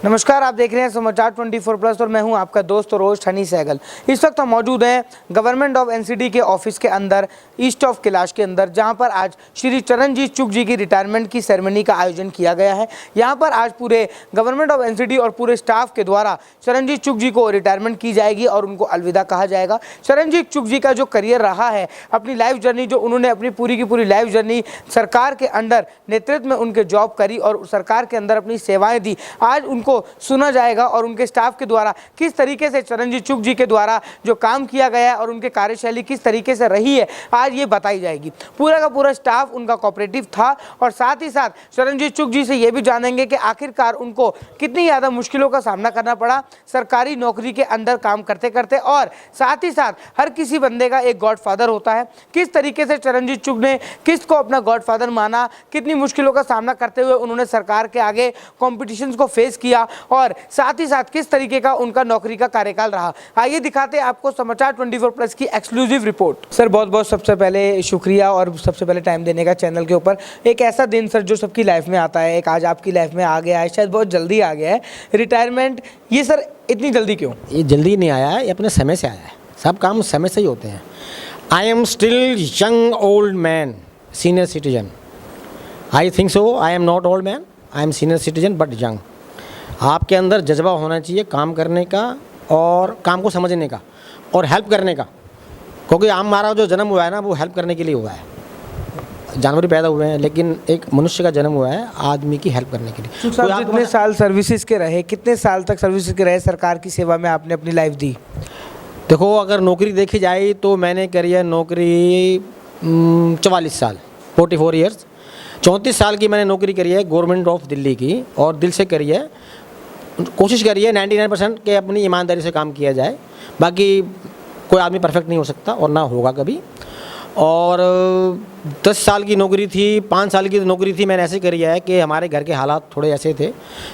नमस्कार, आप देख रहे हैं समाचार 24+ और मैं हूं आपका दोस्त और रोज हनी सहगल। इस वक्त हम मौजूद हैं गवर्नमेंट ऑफ एनसीडी के ऑफिस के अंदर, ईस्ट ऑफ कैलाश के अंदर, जहां पर आज श्री चरणजीत चुग जी की रिटायरमेंट की सेरेमनी का आयोजन किया गया है। यहां पर आज पूरे गवर्नमेंट ऑफ एनसीडी और पूरे स्टाफ के द्वारा चरणजीत चुग जी को रिटायरमेंट की जाएगी और उनको अलविदा कहा जाएगा। चरणजीत चुग जी का जो करियर रहा है, अपनी लाइफ जर्नी, जो उन्होंने अपनी पूरी की पूरी लाइफ जर्नी सरकार के अंडर नेतृत्व में उनके जॉब करी और सरकार के अंदर अपनी सेवाएं दी, आज उनको सुना जाएगा और उनके स्टाफ के द्वारा किस तरीके से चरणजीत चुग जी के द्वारा जो काम किया गया है और उनके कार्यशैली किस तरीके से रही है, आज ये बताई जाएगी। पूरा का पूरा स्टाफ उनका कोऑपरेटिव था और साथ ही साथ चरणजीत चुग जी से ये भी जानेंगे कि आखिरकार उनको कितनी ज़्यादा मुश्किलों का सामना करना पड़ा सरकारी नौकरी के अंदर काम करते करते, और साथ ही साथ हर किसी बंदे का एक गॉडफादर होता है। किस तरीके से चरणजीत चुग ने किसको अपना गॉडफादर माना, कितनी मुश्किलों का सामना करते हुए उन्होंने सरकार के आगे कॉम्पिटिशन्स को फेस किया और साथ ही साथ किस तरीके का उनका नौकरी का कार्यकाल रहा। आइए दिखाते हैं आपको समाचार 24+ की एक्सक्लूसिव रिपोर्ट। सर, बहुत बहुत सबसे पहले शुक्रिया और सबसे पहले टाइम देने का चैनल के ऊपर। एक ऐसा दिन सर जो सबकी लाइफ में आता है, एक आज आपकी लाइफ में आ गया है, शायद बहुत जल्दी आ गया है रिटायरमेंट। ये सर इतनी जल्दी क्यों? ये जल्दी नहीं आया है, ये अपने समय से आया है। सब काम समय से ही होते हैं। I am still young old man, senior citizen. I think so. I am not old man, I am senior citizen but young. आपके अंदर जज्बा होना चाहिए काम करने का और काम को समझने का और हेल्प करने का, क्योंकि हमारा जो जन्म हुआ है ना, वो हेल्प करने के लिए हुआ है। जानवर पैदा हुए हैं लेकिन एक मनुष्य का जन्म हुआ है आदमी की हेल्प करने के लिए। तो आप कितने साल सर्विसेज के रहे, कितने साल तक सर्विसेज के रहे, सरकार की सेवा में आपने अपनी लाइफ दी? देखो, अगर नौकरी देखी जाए तो मैंने करी है नौकरी 44 साल, 44 ईयर्स। 34 साल की मैंने नौकरी करी है गवर्नमेंट ऑफ दिल्ली की, और दिल से करी है। कोशिश करिए 99% के अपनी ईमानदारी से काम किया जाए। बाकी कोई आदमी परफेक्ट नहीं हो सकता और ना होगा कभी। और 10 साल की नौकरी थी, 5 साल की नौकरी थी, मैंने ऐसे करी है कि हमारे घर के हालात थोड़े ऐसे थे,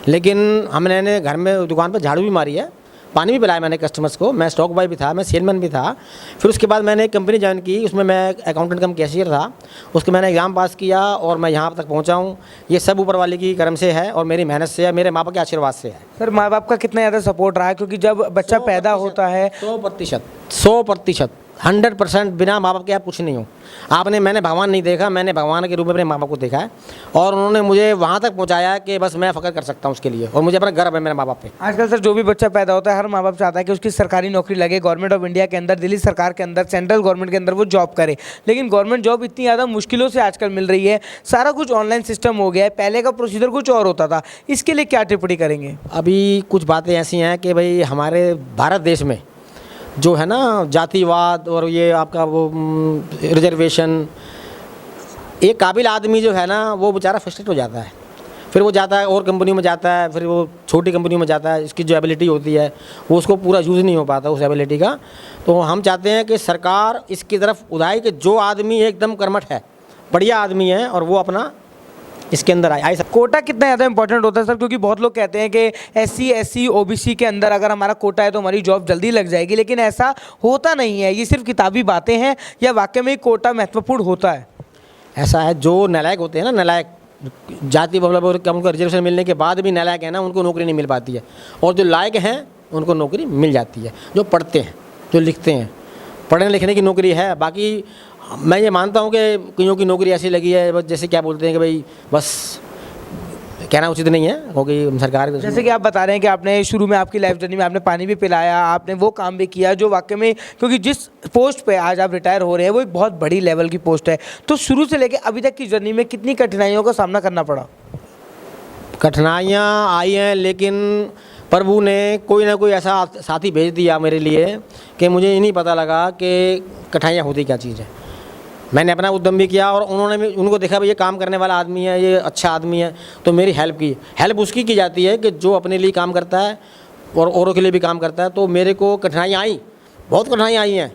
लेकिन हमने घर में दुकान पर झाड़ू भी मारी है, पानी भी पिलाया मैंने कस्टमर्स को। मैं स्टॉक बॉय भी था, मैं सेलमैन भी था। फिर उसके बाद मैंने एक कंपनी ज्वाइन की, उसमें मैं अकाउंटेंट कम कैशियर था। उसके मैंने एग्ज़ाम पास किया और मैं यहाँ तक पहुँचा हूँ। ये सब ऊपर वाले की करम से है और मेरी मेहनत से है, मेरे माँ बाप के आशीर्वाद से है। सर, माँ बाप का कितना ज़्यादा सपोर्ट रहा है? क्योंकि जब बच्चा पैदा होता है 100%, 100% बिना माँ बाप के आप कुछ नहीं हो। मैंने भगवान नहीं देखा, मैंने भगवान के रूप में अपने माँ बाप को देखा है और उन्होंने मुझे वहाँ तक पहुँचाया कि बस मैं फ़ख्र कर सकता हूँ उसके लिए, और मुझे अपना गर्व है मेरे माँ बाप पे। आजकल सर जो भी बच्चा पैदा होता है, हर माँ बाप चाहता है कि उसकी सरकारी नौकरी लगे, गवर्नमेंट ऑफ इंडिया के अंदर, दिल्ली सरकार के अंदर, सेंट्रल गवर्नमेंट के अंदर वो जॉब करे। लेकिन गवर्नमेंट जॉब इतनी ज़्यादा मुश्किलों से आजकल मिल रही है, सारा कुछ ऑनलाइन सिस्टम हो गया है, पहले का प्रोसीजर कुछ और होता था। इसके लिए क्या टिप्पणी करेंगे? अभी कुछ बातें ऐसी हैं कि भाई हमारे भारत देश में जो है ना जातिवाद और ये आपका वो रिजर्वेशन, एक काबिल आदमी जो है ना वो बेचारा फ्रस्ट्रेट हो जाता है। फिर वो जाता है और कंपनी में जाता है, फिर वो छोटी कंपनी में जाता है, इसकी जो एबिलिटी होती है वो उसको पूरा यूज़ नहीं हो पाता उस एबिलिटी का। तो हम चाहते हैं कि सरकार इसकी तरफ उदाई कि जो आदमी एकदम कर्मठ है, बढ़िया आदमी है, और वो अपना इसके अंदर आए। कोटा कितना ज़्यादा इंपॉर्टेंट होता है सर? क्योंकि बहुत लोग कहते हैं कि SC SC OBC के अंदर अगर हमारा कोटा है तो हमारी जॉब जल्दी लग जाएगी, लेकिन ऐसा होता नहीं है। ये सिर्फ किताबी बातें हैं या वाकई में कोटा महत्वपूर्ण होता है? ऐसा है, जो नालायक होते हैं ना, नालायक जाति मतलब उनको रिजर्वेशन मिलने के बाद भी नालायक है ना, उनको नौकरी नहीं मिल पाती है, और जो लायक हैं उनको नौकरी मिल जाती है। जो पढ़ते हैं, जो लिखते हैं, पढ़ने लिखने की नौकरी है। बाकी मैं ये मानता हूँ कि कईयों की नौकरी ऐसी लगी है बस, जैसे क्या बोलते हैं कि भाई बस कहना उचित नहीं है, क्योंकि सरकार जैसे कि आप बता रहे हैं कि आपने शुरू में आपकी लाइफ जर्नी में आपने पानी भी पिलाया, आपने वो काम भी किया जो वाकई में, क्योंकि जिस पोस्ट पे आज आप रिटायर हो रहे हैं वो एक बहुत बड़ी लेवल की पोस्ट है। तो शुरू से लेकर अभी तक की जर्नी में कितनी कठिनाइयों का सामना करना पड़ा? कठिनाइयाँ आई हैं, लेकिन प्रभु ने कोई ना कोई ऐसा साथी भेज दिया मेरे लिए कि मुझे ये नहीं पता लगा कि कठिनाइयाँ होती क्या चीज़ है। मैंने अपना उद्यम भी किया और उनको देखा भाई ये काम करने वाला आदमी है, ये अच्छा आदमी है, तो मेरी हेल्प की। हेल्प उसकी की जाती है कि जो अपने लिए काम करता है और औरों के लिए भी काम करता है। तो मेरे को कठिनाइयाँ आई, बहुत कठिनाइयाँ आई हैं,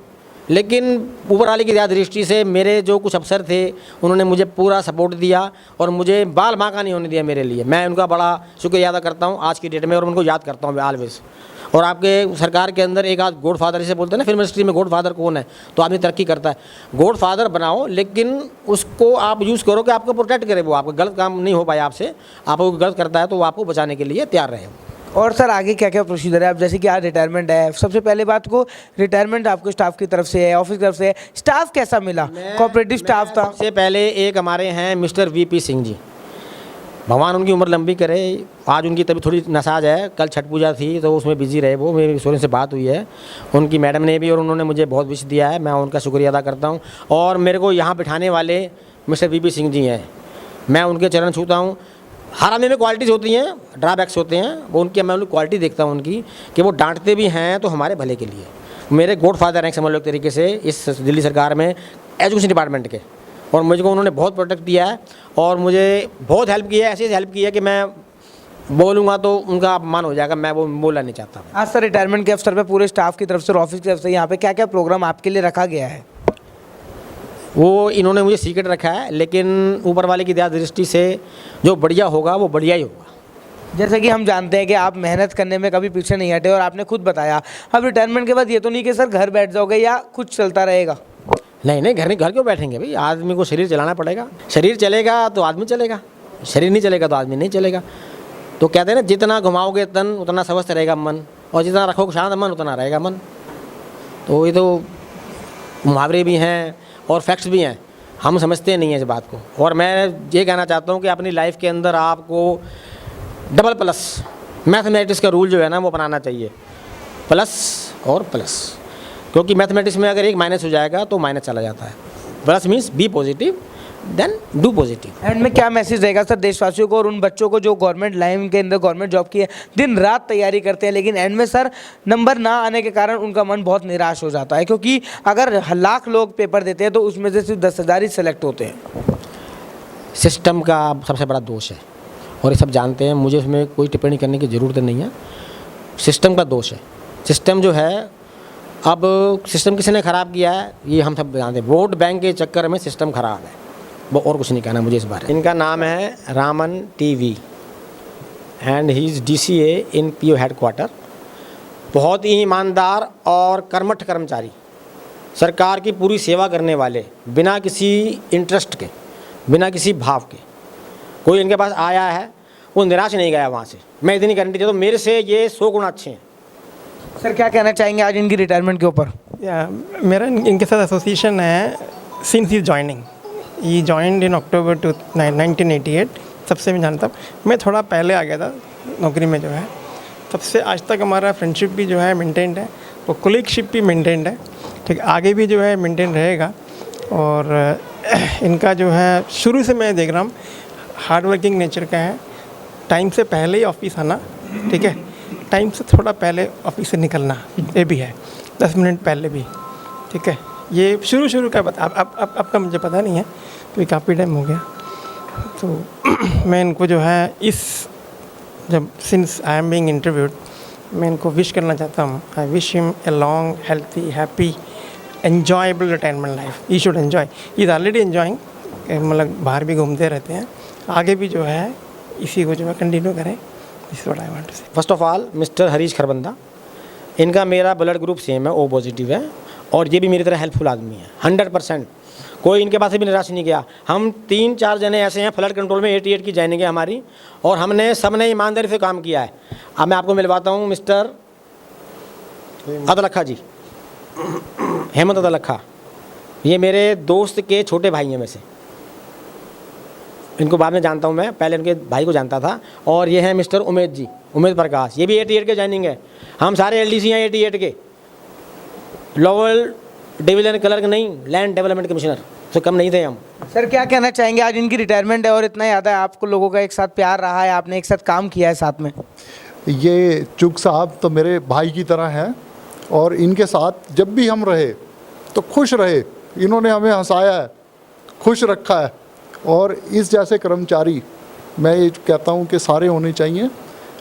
लेकिन ऊपर वाले की दया दृष्टि से मेरे जो कुछ अफसर थे उन्होंने मुझे पूरा सपोर्ट दिया और मुझे बाल बांका नहीं होने दिया मेरे लिए। मैं उनका बड़ा शुक्रिया अदा करता हूँ आज की डेट में, और उनको याद करता हूँ ऑलवेज। और आपके सरकार के अंदर एक आध गॉड फादर जिसे बोलते हैं ना, फिल्म इंडस्ट्री में गॉड फादर कौन है, तो आदमी तरक्की करता है। गॉड फादर बनाओ, लेकिन उसको आप यूज़ करो कि आपको प्रोटेक्ट करे, वो आपको गलत काम नहीं हो पाए आपसे, आपको गलत करता है तो वो आपको बचाने के लिए तैयार रहे। और सर आगे क्या क्या प्रोसीजर है? आप जैसे कि आज रिटायरमेंट है, सबसे पहले बात को रिटायरमेंट आपको स्टाफ की तरफ से है, ऑफिस की तरफ से है, स्टाफ कैसा मिला? कोऑपरेटिव स्टाफ था? सबसे पहले एक हमारे हैं मिस्टर वीपी सिंह जी, भगवान उनकी उम्र लंबी करे। आज उनकी तबीयत थोड़ी नासाज है, कल छठ पूजा थी तो उसमें बिजी रहे वो। मेरी सोने से बात हुई है उनकी मैडम ने भी, और उन्होंने मुझे बहुत विश दिया है, मैं उनका शुक्रिया अदा करता हूँ। और मेरे को यहाँ बिठाने वाले मिस्टर वीपी सिंह जी हैं, मैं उनके चरण छूता हूँ। हर आदमी में क्वालिटीज़ होती हैं, ड्रॉबैक्स होते हैं, वो उनकी मैं उनकी क्वालिटी देखता हूँ उनकी, कि वो डांटते भी हैं तो हमारे भले के लिए। मेरे गॉड फादर हैं समझ लो एक तरीके से इस दिल्ली सरकार में एजुकेशन डिपार्टमेंट के, और मुझको उन्होंने बहुत प्रोटेक्ट किया है और मुझे बहुत हेल्प किया है। ऐसे हेल्प किया है कि मैं बोलूँगा तो उनका अपमान हो जाएगा, मैं वो बोलना नहीं चाहता। आज सर रिटायरमेंट के अवसर पे पूरे स्टाफ की तरफ से और ऑफिस की तरफ से यहाँ पे क्या क्या प्रोग्राम आपके लिए रखा गया है? वो इन्होंने मुझे सीक्रेट रखा है, लेकिन ऊपर वाले की दया दृष्टि से जो बढ़िया होगा वो बढ़िया ही होगा। जैसे कि हम जानते हैं कि आप मेहनत करने में कभी पीछे नहीं हटे, और आपने खुद बताया अब रिटायरमेंट के बाद ये तो नहीं कि सर घर बैठ जाओगे या कुछ चलता रहेगा? नहीं, घर क्यों बैठेंगे भाई, आदमी को शरीर चलाना पड़ेगा। शरीर चलेगा तो आदमी चलेगा, शरीर नहीं चलेगा तो आदमी नहीं चलेगा। तो कहते हैं ना, जितना घुमाओगे तन उतना स्वस्थ रहेगा मन, और जितना रखोगे शांत मन उतना रहेगा मन। तो ये तो मुहावरे भी हैं और फैक्ट्स भी हैं, हम समझते नहीं हैं इस बात को। और मैं ये कहना चाहता हूँ कि अपनी लाइफ के अंदर आपको डबल प्लस मैथमेटिक्स का रूल जो है ना वो अपनाना चाहिए, प्लस और प्लस, क्योंकि मैथमेटिक्स में अगर एक माइनस हो जाएगा तो माइनस चला जाता है। Plus means be positive then do positive. End में क्या मैसेज रहेगा सर देशवासियों को और उन बच्चों को जो गवर्नमेंट लाइन के अंदर गवर्नमेंट जॉब की है, दिन रात तैयारी करते हैं, लेकिन एंड में सर नंबर ना आने के कारण उनका मन बहुत निराश हो जाता है, क्योंकि अगर लाख लोग पेपर देते हैं तो उसमें से सिर्फ 10,000 ही सेलेक्ट होते हैं। सिस्टम का सबसे बड़ा दोष है और ये सब जानते हैं, मुझे उसमें कोई टिप्पणी करने की ज़रूरत नहीं है। सिस्टम का दोष है। सिस्टम जो है, अब सिस्टम किसी ने ख़राब किया है ये हम सब जानते हैं। वोट बैंक के चक्कर में सिस्टम ख़राब है, वो और कुछ नहीं कहना मुझे इस बारे में। इनका नाम है Raman TV and he is DCA in PO headquarter. बहुत ही ईमानदार और कर्मठ कर्मचारी, सरकार की पूरी सेवा करने वाले, बिना किसी इंटरेस्ट के, बिना किसी भाव के। कोई इनके पास आया है वो निराश नहीं गया वहाँ से, मैं इतनी गारंटी देता हूँ। मेरे से ये 100 गुना अच्छे हैं। सर क्या कहना चाहेंगे आज इनकी रिटायरमेंट के ऊपर? मेरा इनके साथ एसोसिएशन है सिंस ही जॉइनिंग। ये जॉइंड इन अक्टूबर 1988, सबसे मैं जानता हूँ। मैं थोड़ा पहले आ गया था नौकरी में जो है, तब से आज तक हमारा फ्रेंडशिप भी जो है मेंटेन्ड है, और कोलीगशिप भी मेंटेन्ड है। ठीक, आगे भी जो है मेंटेन रहेगा। और इनका जो है शुरू से मैं देख रहा हूँ हार्ड वर्किंग नेचर का है। टाइम से पहले ही ऑफिस आना, ठीक है, टाइम से थोड़ा पहले ऑफिस से निकलना, ये भी है, 10 मिनट पहले भी, ठीक है। ये शुरू का बता, अब का मुझे पता नहीं है, तो ये काफ़ी टाइम हो गया। तो मैं इनको जो है जब since I am being interviewed, मैं इनको विश करना चाहता हूँ। I wish him a long healthy happy enjoyable retirement life. He should enjoy, he is already enjoying, मतलब बाहर भी घूमते रहते हैं, आगे भी जो है इसी को जो है कंटिन्यू करें। This what I want to say. First of all mister Harish Kharbanda, इनका मेरा ब्लड ग्रुप सेम है, O पॉजिटिव है, और ये भी मेरी तरह हेल्पफुल आदमी है 100%। कोई इनके पास से भी निराश नहीं गया। हम 3-4 जने ऐसे हैं, फ्लड कंट्रोल में 88 की जॉइनिंग है हमारी, और हमने सबने ईमानदारी से काम किया है। अब मैं आपको मिलवाता हूँ मिस्टर अदलखा जी, हेमंत अदलखा। ये मेरे दोस्त के छोटे भाई हैं में से, इनको बाद में जानता हूँ मैं, पहले उनके भाई को जानता था। और ये हैं मिस्टर उमेद जी, उमेद प्रकाश, ये भी 88 के जॉइनिंग है। हम सारे LDC हैं 88 के, लोअर डिवीजन क्लर्क नहीं, लैंड डेवलपमेंट कमिश्नर से कम नहीं थे हम। सर क्या कहना चाहेंगे आज इनकी रिटायरमेंट है और इतना ज़्यादा आपको लोगों का एक साथ प्यार रहा है, आपने एक साथ काम किया है साथ में? ये चुग साहब तो मेरे भाई की तरह हैं, और इनके साथ जब भी हम रहे तो खुश रहे। इन्होंने हमें हंसाया है, खुश रखा है, और इस जैसे कर्मचारी मैं ये कहता हूँ कि सारे होने चाहिए।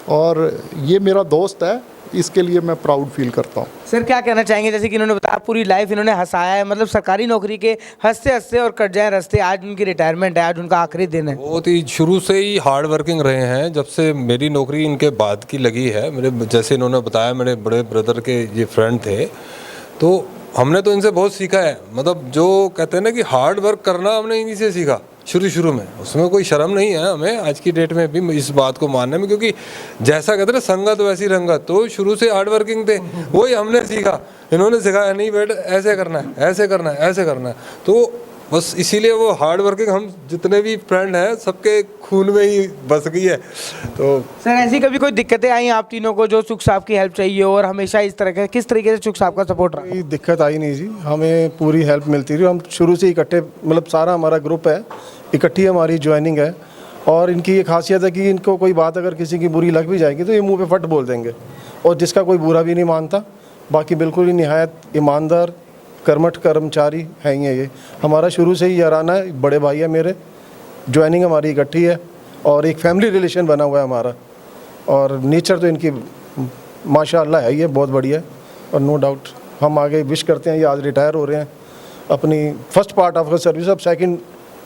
और ये मेरा दोस्त है, इसके लिए मैं प्राउड फील करता हूँ। सर क्या कहना चाहेंगे, जैसे कि इन्होंने बताया पूरी लाइफ इन्होंने हंसाया है, मतलब सरकारी नौकरी के हंसते हंसते और कट जाए रास्ते, आज उनकी रिटायरमेंट है, आज उनका आखिरी दिन है। बहुत ही शुरू से ही हार्ड वर्किंग रहे हैं। जब से मेरी नौकरी इनके बाद की लगी है, मेरे जैसे इन्होंने बताया मेरे बड़े ब्रदर के ये फ्रेंड थे, तो हमने तो इनसे बहुत सीखा है। मतलब जो कहते हैं ना कि हार्ड वर्क करना हमने इन्हीं से सीखा। शुरू में, उसमें कोई शर्म नहीं है हमें आज की डेट में भी इस बात को मानने में, क्योंकि जैसा कहते हैं ना संगत वैसी रंगत, तो शुरू से हार्ड वर्किंग थे, वही हमने सीखा, इन्होंने सिखाया नहीं बेटा ऐसे करना है, ऐसे करना है, ऐसे करना है, तो बस इसीलिए वो हार्ड वर्किंग हम जितने भी फ्रेंड हैं सबके खून में ही बस गई है। तो सर ऐसी कभी कोई दिक्कतें आई आप तीनों को जो सुख साहब की हेल्प चाहिए हो, और हमेशा इस तरह के किस तरीके से सुख साहब का सपोर्ट रहा? कोई दिक्कत आई नहीं जी, हमें पूरी हेल्प मिलती रही। हम शुरू से इकट्ठे, मतलब सारा हमारा ग्रुप है, इकट्ठी हमारी ज्वाइनिंग है। और इनकी ये खासियत है कि इनको कोई बात अगर किसी की बुरी लग भी जाएगी तो ये मुंह पे फट बोल देंगे, और जिसका कोई बुरा भी नहीं मानता। बाकी बिल्कुल ही निहायत ईमानदार कर्मठ कर्मचारी हैं ये। हमारा शुरू से ही याराना है, बड़े भाई है मेरे, ज्वाइनिंग हमारी इकट्ठी है और एक फैमिली रिलेशन बना हुआ है हमारा। और नेचर तो इनकी माशाल्लाह है, ये बहुत बढ़िया है। और नो डाउट हम आगे विश करते हैं, ये आज रिटायर हो रहे हैं, अपनी फर्स्ट पार्ट ऑफ सर्विस, अब सेकंड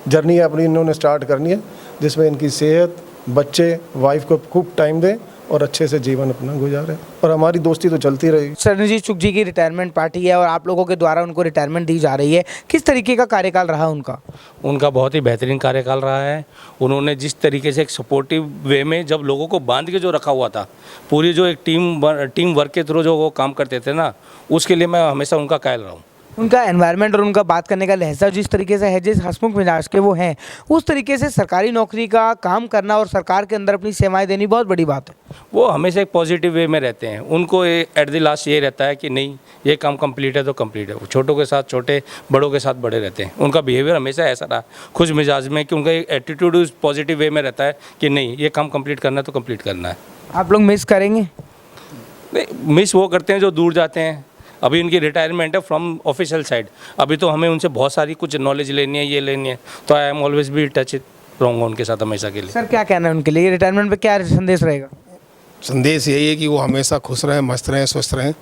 जर्नी है अपनी इन्होंने स्टार्ट करनी है, जिसमें इनकी सेहत, बच्चे, वाइफ को खूब टाइम दें और अच्छे से जीवन अपना गुजारें, और हमारी दोस्ती तो चलती रहेगी। चरणजीत चुग जी की रिटायरमेंट पार्टी है और आप लोगों के द्वारा उनको रिटायरमेंट दी जा रही है, किस तरीके का कार्यकाल रहा उनका? उनका बहुत ही बेहतरीन कार्यकाल रहा है। उन्होंने जिस तरीके से एक सपोर्टिव वे में जब लोगों को बांध के जो रखा हुआ था, पूरी जो एक टीम वर्क के थ्रू जो वो काम करते थे ना, उसके लिए मैं हमेशा उनका कायल रहा हूँ। उनका एनवायरनमेंट और उनका बात करने का लहजा जिस तरीके से है, जिस हंसमुख मिजाज के वो हैं, उस तरीके से सरकारी नौकरी का काम करना और सरकार के अंदर अपनी सेवाएं देनी बहुत बड़ी बात है। वो हमेशा एक पॉजिटिव वे में रहते हैं। उनको एट द लास्ट ये रहता है कि नहीं, ये काम कंप्लीट है तो कंप्लीट है। वो छोटों के साथ छोटे, बड़ों के साथ बड़े रहते हैं। उनका बिहेवियर हमेशा ऐसा रहा खुश मिजाज में, कि उनका एटीट्यूड उस पॉजिटिव वे में रहता है कि नहीं, ये काम कंप्लीट करना है तो कंप्लीट करना है। आप लोग मिस करेंगे? नहीं, मिस वो करते हैं जो दूर जाते हैं। अभी उनकी रिटायरमेंट है फ्रॉम ऑफिशियल साइड, अभी तो हमें उनसे बहुत सारी कुछ नॉलेज लेनी है, ये लेनी है, तो I am always be touch रहूँगा उनके साथ हमेशा के लिए। सर क्या कहना है उनके लिए, रिटायरमेंट पे क्या संदेश रहेगा? संदेश यही है कि वो हमेशा खुश रहें, मस्त रहें, स्वस्थ रहें।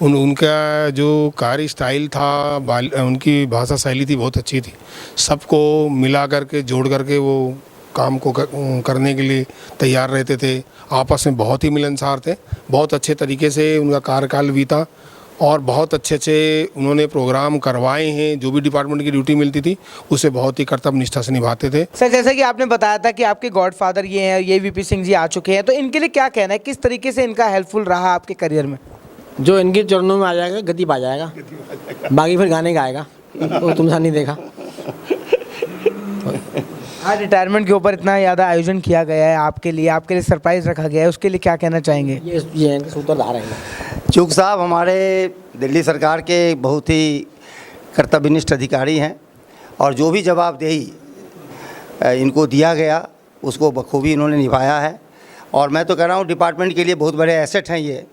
उनका जो कार्य स्टाइल था, उनकी भाषा शैली थी, बहुत अच्छी थी। सबको मिला करके, जोड़ करके वो काम को करने के लिए तैयार रहते थे। आपस में बहुत ही मिलनसार थे। बहुत अच्छे तरीके से उनका कार्यकाल बीता और बहुत अच्छे अच्छे उन्होंने प्रोग्राम करवाए हैं। जो भी डिपार्टमेंट की ड्यूटी मिलती थी उसे बहुत ही कर्तव्य निष्ठा से निभाते थे। सर जैसा कि आपने बताया था कि आपके गॉडफादर ये हैं, ये वीपी सिंह जी आ चुके हैं, तो इनके लिए क्या कहना है, किस तरीके से इनका हेल्पफुल रहा आपके करियर में? जो इनके चरणों में आ जाएगा गति पा जाएगा, बाकी फिर गाने गाएगा, वो तुमसा नहीं देखा। आज रिटायरमेंट के ऊपर इतना ज़्यादा आयोजन किया गया है आपके लिए सरप्राइज रखा गया है, उसके लिए क्या कहना चाहेंगे? ये इनके सूत्रधार हैं। चुग साहब हमारे दिल्ली सरकार के बहुत ही कर्तव्यनिष्ठ अधिकारी हैं और जो भी जवाबदेही इनको दिया गया उसको बखूबी इन्होंने निभाया है। और मैं तो कह रहा हूँ डिपार्टमेंट के लिए बहुत बड़े एसेट हैं ये।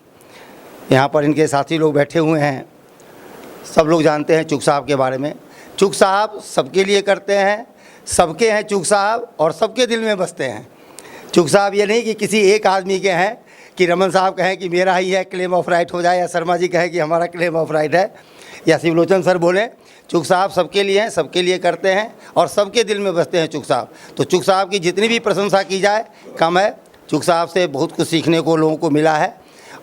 यहाँ पर इनके साथी लोग बैठे हुए हैं, सब लोग जानते हैं चुग साहब के बारे में। चुग साहब सबके लिए करते हैं, सबके हैं चुग साहब और सबके दिल में बसते हैं। चुग साहब ये नहीं कि किसी एक आदमी के हैं, कि रमन साहब कहें कि मेरा ही है क्लेम ऑफ राइट हो जाए, या शर्मा जी कहें कि हमारा क्लेम ऑफ राइट है, या शिवलोचन सर बोलें। चुग साहब सबके लिए हैं, सबके लिए करते हैं और सबके दिल में बसते हैं चुग साहब। तो चुग साहब की जितनी भी प्रशंसा की जाए कम है। चुग साहब से बहुत कुछ सीखने को लोगों को मिला है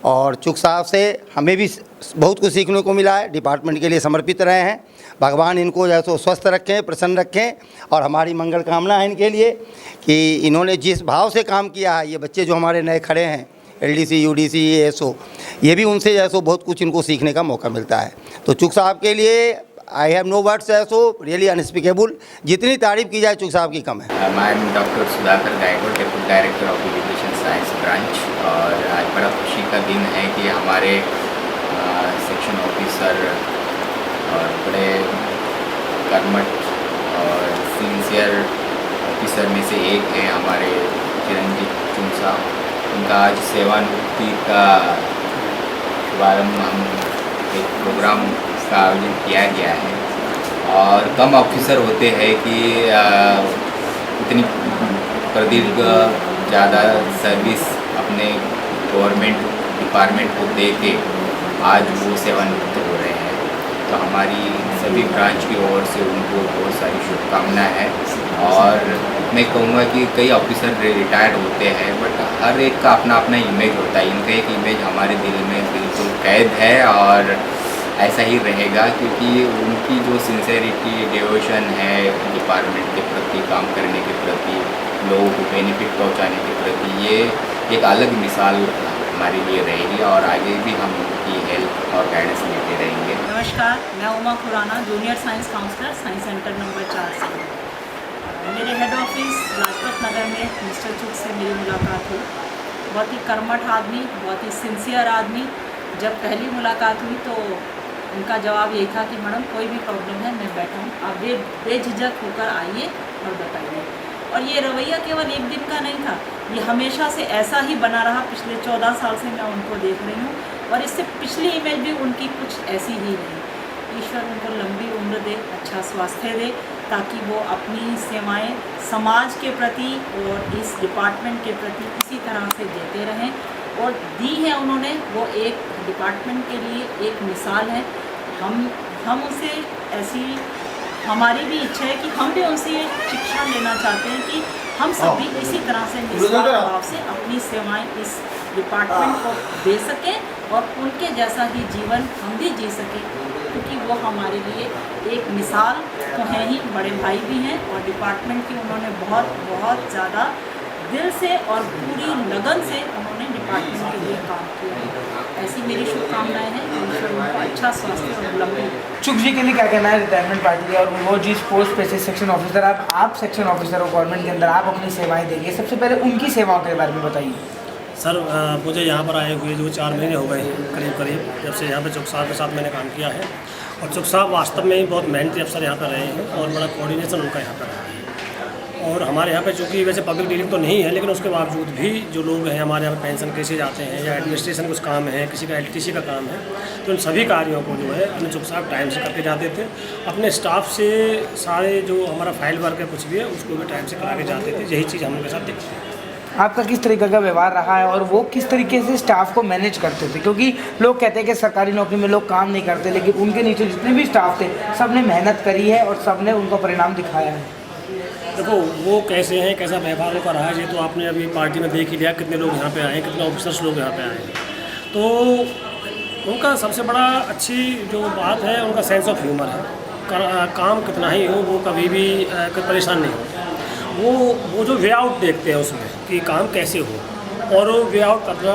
और चुग साहब से हमें भी बहुत कुछ सीखने को मिला है। डिपार्टमेंट के लिए समर्पित रहे हैं। भगवान इनको जैसे स्वस्थ रखें, प्रसन्न रखें और हमारी मंगल कामना है इनके लिए कि इन्होंने जिस भाव से काम किया है। ये बच्चे जो हमारे नए खड़े हैं, LDC, UDC, ASO, ये भी उनसे जैसो बहुत कुछ इनको सीखने का मौका मिलता है। तो चुग साहब के लिए आई हैव नो वर्ड्स, ऐसो रियली अनस्पीकेबल। जितनी तारीफ की जाए चुग साहब की कम है। I am doctor Sudhakar Gaekwad, deputy director of education science branch. और आज बड़ा खुशी का दिन है कि हमारे सेक्शन ऑफिसर और बड़े कर्मठ और सिंसियर ऑफिसर में से एक है हमारे चिरंजीत चुग साहब। उनका आज सेवानिवृत्ति का शुभारम्भ हम एक प्रोग्राम का आयोजन किया गया है। और कम ऑफिसर होते हैं कि इतनी प्रदीर्घ ज़्यादा सर्विस अपने गवर्नमेंट डिपार्टमेंट को दे के आज वो सेवानिवृत्त हो रहे हैं। तो हमारी सभी ब्रांच की ओर से उनको बहुत सारी शुभकामनाएं हैं। और मैं कहूँगा कि कई ऑफिसर रिटायर्ड होते हैं बट हर एक का अपना अपना इमेज होता है। इनका एक इमेज हमारे दिल में बिल्कुल कैद है और ऐसा ही रहेगा, क्योंकि उनकी जो सिंसेरिटी डिवोशन है डिपार्टमेंट के प्रति, काम करने के प्रति, लोगों को बेनिफिट पहुंचाने के प्रति, ये एक अलग मिसाल हमारे लिए रहेगी और आगे भी हम उनकी हेल्प और गाइडेंस लेते रहेंगे। नमस्कार, मैं Uma Khurana, junior science counsellor, science centre number 4 से। मेरे हेड ऑफिस लाजपत नगर में मिस्टर चुग से मेरी मुलाकात हुई। बहुत ही कर्मठ आदमी, बहुत ही सिंसियर आदमी। जब पहली मुलाकात हुई तो उनका जवाब यही था कि मैडम कोई भी प्रॉब्लम है मैं बैठा हूँ, आप बेझिझक होकर आइए और बताइए। और ये रवैया केवल एक दिन का नहीं था, ये हमेशा से ऐसा ही बना रहा। पिछले 14 साल से मैं उनको देख रही हूँ और इससे पिछली इमेज भी उनकी कुछ ऐसी ही रही। ईश्वर उनको लंबी उम्र दे, अच्छा स्वास्थ्य दे, ताकि वो अपनी सेवाएं समाज के प्रति और इस डिपार्टमेंट के प्रति इसी तरह से देते रहें। और दी है उन्होंने, वो एक डिपार्टमेंट के लिए एक मिसाल है। हम उनसे ऐसी, हमारी भी इच्छा है कि हम भी उनसे ये शिक्षा लेना चाहते हैं कि हम सभी इसी तरह से निस्वार्थ भाव से अपनी सेवाएं इस डिपार्टमेंट को दे सकें और उनके जैसा ही जीवन हम भी जी सकें, क्योंकि वो हमारे लिए एक मिसाल तो हैं ही, बड़े भाई भी हैं और डिपार्टमेंट की उन्होंने बहुत बहुत ज़्यादा दिल से और पूरी लगन से उन्होंने डिपार्टमेंट के लिए काम किया है। ऐसी मेरी शुभकामनाएं हैं। ईश्वर उनको अच्छा स्वास्थ्य और लंबी। चुग जी के लिए क्या कहना है रिटायरमेंट पार्टी के, और वो जिस पोस्ट पे से सेक्शन ऑफिसर, आप सेक्शन ऑफिसर हो गवर्नमेंट के अंदर, आप अपनी सेवाएं देंगे, सबसे पहले उनकी सेवाओं के बारे में बताइए। सर मुझे यहाँ पर आए हुए जो 4 महीने हो गए हैं करीब, जब से यहाँ पे चुग साहब के साथ मैंने काम किया है। और चुग साहब वास्तव में ही बहुत मेहनती अफसर यहाँ पर रहे हैं और बड़ा कोऑर्डिनेशन उनका यहाँ पर रहा है। और हमारे यहाँ पे चूँकि वैसे पब्लिक डीलिंग तो नहीं है, लेकिन उसके बावजूद भी जो लोग हैं हमारे यहाँ पे पेंशन केसेज आते हैं या एडमिनिस्ट्रेशन कुछ काम है, किसी का एलटीसी का काम है, तो इन सभी कार्यों को जो है अनिल चुग साहब टाइम से करके जाते थे। अपने स्टाफ से सारे जो हमारा फाइल वर्क है कुछ भी है उसको भी टाइम से करा के जाते थे। यही चीज़ हम उनके साथ देखते हैं। आपका किस तरीके का व्यवहार रहा है और वो किस तरीके से स्टाफ को मैनेज करते थे, क्योंकि लोग कहते हैं कि सरकारी नौकरी में लोग काम नहीं करते, लेकिन उनके नीचे जितने भी स्टाफ थे सब ने मेहनत करी है और सब ने उनका परिणाम दिखाया है। देखो वो कैसे हैं, कैसा व्यवहार उनका रहा है, ये तो आपने अभी पार्टी में देख ही लिया, कितने लोग यहाँ पे आए, कितने ऑफिसर्स लोग यहाँ पे आए। तो उनका सबसे बड़ा अच्छी जो बात है उनका सेंस ऑफ ह्यूमर है। काम कितना ही हो वो कभी भी परेशान नहीं होते। वो जो वे आउट देखते हैं उसमें कि काम कैसे हो, और वे आउट करना,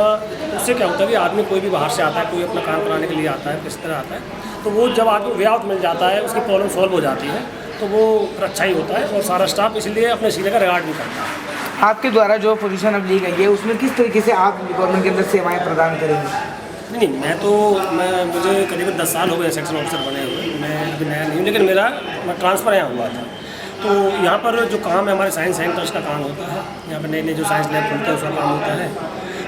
उससे क्या होता है कि आदमी कोई भी बाहर से आता है, कोई अपना काम कराने के लिए आता है, किस तरह आता है, तो वो जब आदमी वे आउट मिल जाता है, उसकी प्रॉब्लम सॉल्व हो जाती है, तो वो अच्छा ही होता है और सारा स्टाफ इसलिए अपने सीनियर का रिगार्ड भी करता है। आपके द्वारा जो पोजीशन अब ली गई है उसमें किस तरीके से आप गवर्नमेंट के अंदर सेवाएं प्रदान करेंगे? नहीं, मुझे करीब 10 साल हो गए सेक्शन ऑफिसर बने हुए। मैं अभी नया नहीं हूँ, लेकिन मेरा ट्रांसफ़र यहाँ हुआ था। तो यहाँ पर जो काम है हमारे साइंस सेंटर्स का काम होता है, यहाँ पर नए जो साइंस लैब खुलते हैं उसका काम होता है।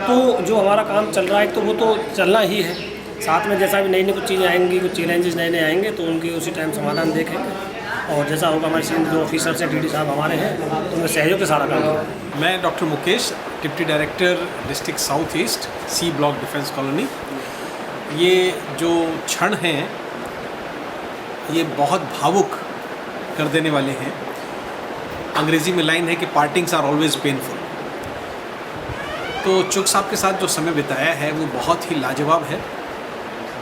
तो जो हमारा काम चल रहा है तो वो तो चलना ही है, साथ में जैसा भी नई कुछ चीज़ें आएंगी, कुछ चैलेंजेस नए आएंगे तो उनके उसी टाइम समाधान देखेंगे। और जैसा होगा हमारे सीनियर जो ऑफिसर्स हैं, डीडी साहब हमारे हैं, तो उनके सहयोग के सारा काम होगा। मैं doctor Mukesh, deputy director district south east, C block defence colony. ये जो क्षण हैं ये बहुत भावुक कर देने वाले हैं। अंग्रेज़ी में लाइन है कि पार्टिंग्स आर ऑलवेज पेनफुल। तो चुग साहब के साथ जो समय बिताया है वो बहुत ही लाजवाब है।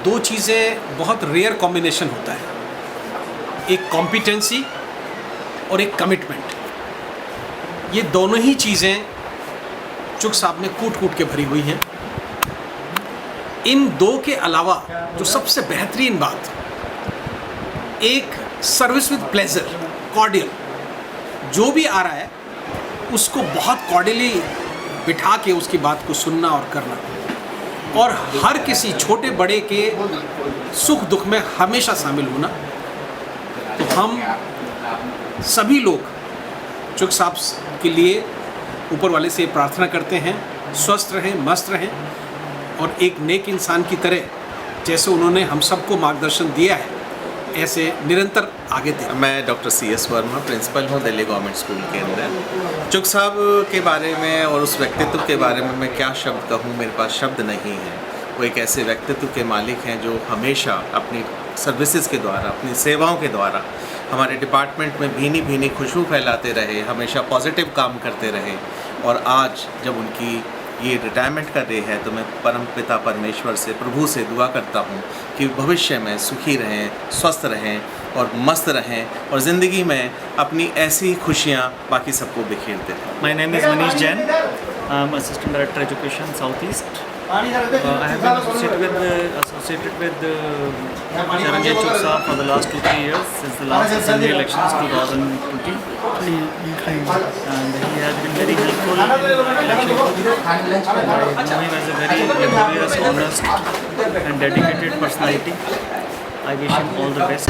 2 चीज़ें बहुत रेयर कॉम्बिनेशन होता है, एक कॉम्पिटेंसी और एक कमिटमेंट। ये दोनों ही चीज़ें चुग साहब ने कूट कूट के भरी हुई हैं। इन 2 के अलावा जो सबसे बेहतरीन बात, एक सर्विस विद प्लेजर, कॉर्डियल। जो भी आ रहा है उसको बहुत कॉर्डियली बिठा के उसकी बात को सुनना और करना, और हर किसी छोटे बड़े के सुख दुख में हमेशा शामिल होना। तो हम सभी लोग चुग साहब के लिए ऊपर वाले से प्रार्थना करते हैं, स्वस्थ रहें, मस्त रहें और एक नेक इंसान की तरह जैसे उन्होंने हम सबको मार्गदर्शन दिया है ऐसे निरंतर आगे दें। मैं डॉक्टर CS वर्मा, प्रिंसिपल हूँ दिल्ली गवर्नमेंट स्कूल के अंदर। चुग साहब के बारे में और उस व्यक्तित्व के बारे में मैं क्या शब्द कहूँ, मेरे पास शब्द नहीं है। वो एक ऐसे व्यक्तित्व के मालिक हैं जो हमेशा अपनी सर्विसेज के द्वारा, अपनी सेवाओं के द्वारा हमारे डिपार्टमेंट में भीनी भीनी खुशबू फैलाते रहे, हमेशा पॉजिटिव काम करते रहे। और आज जब उनकी ये रिटायरमेंट का डे है, तो मैं परम पिता परमेश्वर से, प्रभु से दुआ करता हूँ कि भविष्य में सुखी रहें, स्वस्थ रहें और मस्त रहें और ज़िंदगी में अपनी ऐसी खुशियाँ बाकी सबको बिखेरते रहें। My name is Manish Jain. I'm Assistant Director Education Southeast. I have been associated with Charanjit Chugh Sahab for the last 2-3 years since the last assembly elections 2020, and he has been very helpful in election. I know him as a very laborious, honest and dedicated personality. I wish him all the best.